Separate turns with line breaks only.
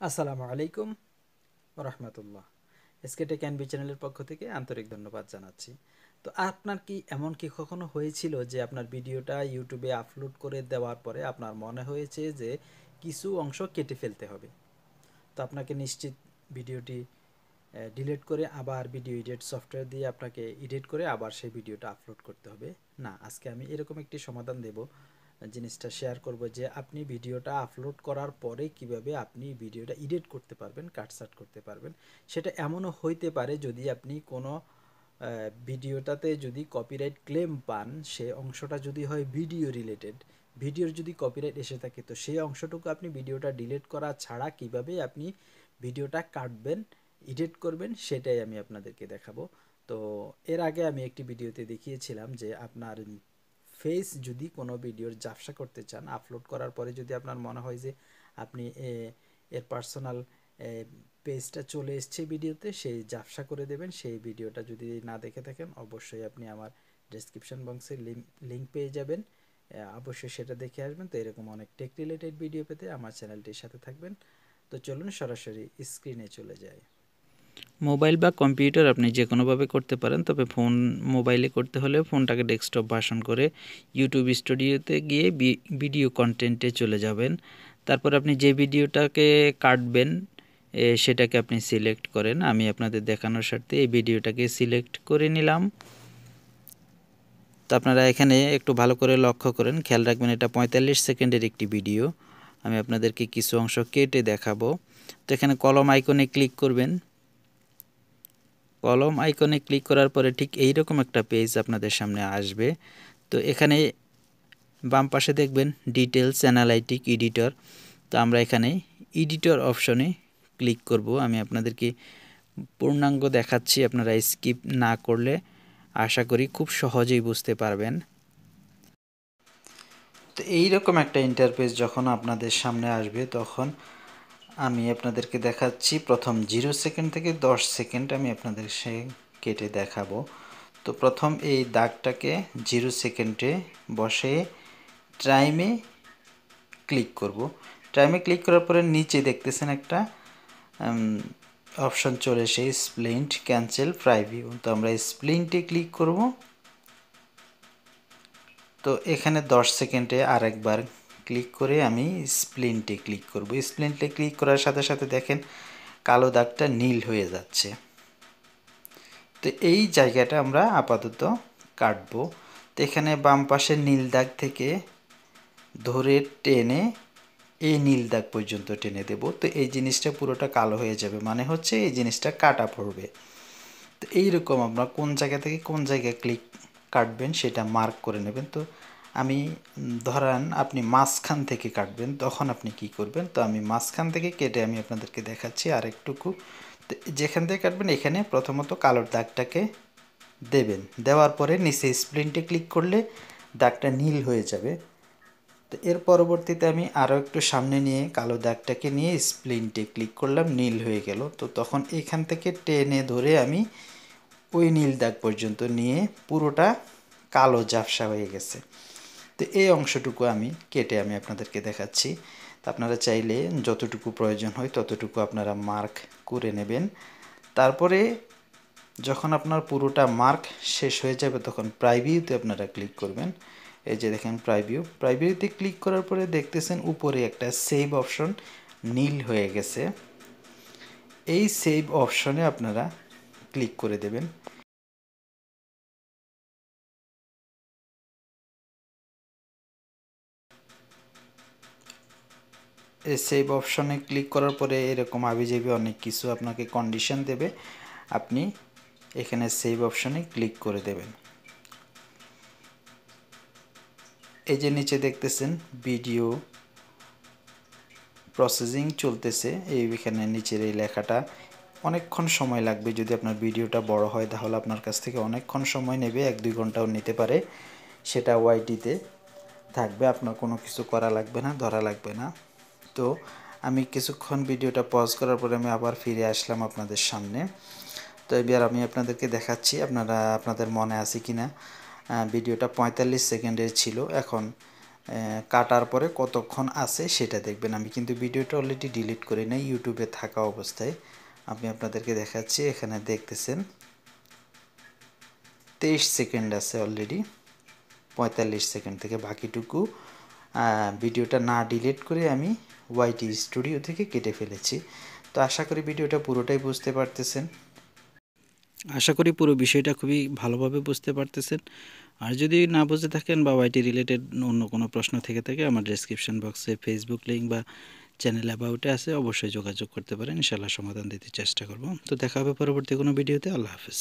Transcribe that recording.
আসসালামু আলাইকুম রহমতুল্লাহ। SK take and B চ্যানেলের পক্ষ থেকে আন্তরিক ধন্যবাদ জানাচ্ছি। তো আপনার কি এমন কি কখনো হয়েছিল যে আপনার ভিডিওটা ইউটিউবে আপলোড করে দেওয়ার পরে আপনার মনে হয়েছে যে কিছু অংশ কেটে ফেলতে হবে, তো আপনাকে নিশ্চিত ভিডিওটি ডিলিট করে আবার ভিডিও এডিট সফটওয়্যার দিয়ে আপনাকে এডিট করে আবার সেই ভিডিওটা আপলোড করতে হবে? না, আজকে আমি এরকম একটি সমাধান দেব, জিনিসটা শেয়ার করব যে আপনি ভিডিওটা আপলোড করার পরে কিভাবে আপনি ভিডিওটা এডিট করতে পারবেন, কাটছাট করতে পারবেন। সেটা এমনও হইতে পারে যদি আপনি কোনো ভিডিওটাতে যদি কপিরাইট ক্লেম পান, সে অংশটা যদি হয় ভিডিও রিলেটেড, ভিডিওর যদি কপিরাইট এসে থাকে, তো সেই অংশটুকু আপনি ভিডিওটা ডিলিট করা ছাড়া কিভাবে আপনি ভিডিওটা কাটবেন, এডিট করবেন, সেটাই আমি আপনাদেরকে দেখাবো। তো এর আগে আমি একটি ভিডিওতে দেখিয়েছিলাম যে আপনার ফেস যদি কোনো ভিডিওর ঝাপসা করতে চান, আপলোড করার পরে যদি আপনার মনে হয় যে আপনি এর পার্সোনাল পেজটা চলে এসছে ভিডিওতে, সেই ঝাপসা করে দেবেন। সেই ভিডিওটা যদি না দেখে থাকেন, অবশ্যই আপনি আমার ডেসক্রিপশন বক্সে লিঙ্ক পেয়ে যাবেন, অবশ্যই সেটা দেখে আসবেন। তো এরকম অনেক টেক রিলেটেড ভিডিও পেতে আমার চ্যানেলটির সাথে থাকবেন। তো চলুন সরাসরি স্ক্রিনে চলে যায়।
মোবাইল বা কম্পিউটার আপনি যে কোনোভাবে করতে পারেন, তবে মোবাইলে করতে হলে ফোনটাকে ডেস্কটপ ভার্সন করে ইউটিউব স্টুডিওতে গিয়ে ভিডিও কন্টেন্টে চলে যাবেন। তারপর আপনি যে ভিডিওটাকে কাটবেন সেটাকে আপনি সিলেক্ট করেন। আমি আপনাদের দেখানোর স্বার্থে এই ভিডিওটাকে সিলেক্ট করে নিলাম। তো আপনারা এখানে একটু ভালো করে লক্ষ্য করেন, খেয়াল রাখবেন এটা 45 সেকেন্ডের একটি ভিডিও। আমি আপনাদেরকে কিছু অংশ কেটে দেখাবো। তো এখানে কলম আইকনে ক্লিক করবেন। কলম আইকনে ক্লিক করার পরে ঠিক এই রকম একটা পেজ আপনাদের সামনে আসবে। তো এখানে বাম পাশে দেখবেন ডিটেলস, অ্যানালাইটিক, এডিটর। তো আমরা এখানে এডিটর অপশনে ক্লিক করব। আমি আপনাদেরকে পূর্ণাঙ্গ দেখাচ্ছি, আপনারা স্কিপ না করলে আশা করি খুব সহজেই বুঝতে পারবেন। তো এই রকম একটা ইন্টারফেস যখন আপনাদের সামনে আসবে, তখন আমি আপনাদেরকে দেখাচ্ছি প্রথম 0 সেকেন্ড থেকে 10 সেকেন্ড আমি আপনাদের সে কেটে দেখাবো। তো প্রথম এই দাগটাকে 0 সেকেন্ডে বসে টাইমে ক্লিক করব। টাইমে ক্লিক করার পরে নিচে দেখতেছেন একটা অপশন চলে এসে স্প্লিন্ট ক্যান্সেল প্রাইভিউ। তো আমরা স্প্লিন্টে ক্লিক করব। তো এখানে 10 সেকেন্ডে আরেকবার ক্লিক করে আমি স্প্লিন্টে ক্লিক করব। স্প্লিন্টে ক্লিক করার সাথে সাথে দেখেন কালো দাগটা নীল হয়ে যাচ্ছে। তো এই জায়গাটা আমরা আপাতত কাটবো। তো এখানে বাম পাশের নীল দাগ থেকে ধরে টেনে এই নীল দাগ পর্যন্ত টেনে দেব। তো এই জিনিসটা পুরোটা কালো হয়ে যাবে, মানে হচ্ছে এই জিনিসটা কাটা পড়বে। তো এইরকম আমরা কোন জায়গা থেকে কোন জায়গায় ক্লিক কাটবেন সেটা মার্ক করে নেবেন। তো আমি ধরান আপনি মাঝখান থেকে কাটবেন, তখন আপনি কি করবেন? তো আমি মাঝখান থেকে কেটে আমি আপনাদেরকে দেখাচ্ছি আরেকটুকু। তো যেখান থেকে কাটবেন এখানে প্রথমত কালোর দাগটাকে দেবেন, দেওয়ার পরে নিচে স্প্লিন্টে ক্লিক করলে দাগটা নীল হয়ে যাবে। তো এর পরবর্তীতে আমি আরও একটু সামনে নিয়ে কালো দাগটাকে নিয়ে স্প্লিন্টে ক্লিক করলাম, নীল হয়ে গেল। তো তখন এখান থেকে টেনে ধরে আমি ওই নীল দাগ পর্যন্ত নিয়ে পুরোটা কালো ঝাপসা হয়ে গেছে। তো এই অংশটুকু আমি কেটে আমি আপনাদেরকে দেখাচ্ছি। তো আপনারা চাইলে যতটুকু প্রয়োজন হয় ততটুকু আপনারা মার্ক করে নেবেন। তারপরে যখন আপনার পুরোটা মার্ক শেষ হয়ে যাবে তখন প্রাইভিউতে আপনারা ক্লিক করবেন। এই যে দেখেন প্রাইভিউতে ক্লিক করার পরে দেখতেছেন উপরে একটা সেভ অপশন নীল হয়ে গেছে। এই সেভ অপশনে আপনারা ক্লিক করে দেবেন। এই সেভ অপশনে ক্লিক করার পরে এরকম আবিজাবি অনেক কিছু আপনাকে কন্ডিশন দেবে, আপনি এখানে সেভ অপশনে ক্লিক করে দেবেন। এই যে নিচে দেখতেছেন ভিডিও প্রসেসিং চলতেছে, এইখানে নিচের এই লেখাটা অনেকক্ষণ সময় লাগবে। যদি আপনার ভিডিওটা বড় হয় তাহলে আপনার কাছ থেকে অনেকক্ষণ সময় নেবে, 1-2 ঘন্টাও নিতে পারে। সেটা ওয়াইটিতে থাকবে, আপনার কোনো কিছু করা লাগবে না, ধরা লাগবে না। তো আমি কিছুক্ষণ ভিডিওটা পজ করার পরে আমি আবার ফিরে আসলাম আপনাদের সামনে। তো এবার আমি আপনাদেরকে দেখাচ্ছি আপনাদের মনে আছে কি না। ভিডিওটা 45 সেকেন্ডের ছিল, এখন কাটার পরে কতক্ষণ আছে সেটা দেখবেন। আমি কিন্তু ভিডিওটা অলরেডি ডিলিট করি নাই, ইউটিউবে থাকা অবস্থায় আমি আপনাদেরকে দেখাচ্ছি। এখানে দেখতেছেন 23 সেকেন্ড আছে অলরেডি, 45 সেকেন্ড থেকে বাকিটুকু ভিডিওটা না ডিলিট করে আমি ওয়াইটি স্টুডিও থেকে কেটে ফেলেছি। তো আশা করি ভিডিওটা পুরোটাই বুঝতে পারতেছেন।
আশা করি পুরো বিষয়টা খুবই ভালোভাবে বুঝতে পারতেছেন। আর যদি না বুঝে থাকেন বা ওয়াইটি রিলেটেড অন্য কোনো প্রশ্ন থেকে থাকে, আমার ডেসক্রিপশন বক্সে ফেসবুক লিঙ্ক বা চ্যানেল অ্যাবাউটে আছে, অবশ্যই যোগাযোগ করতে পারেন। ইনশাআল্লাহ সমাধান দিতে চেষ্টা করব। তো দেখা হবে পরবর্তী কোনো ভিডিওতে। আল্লাহ হাফেজ।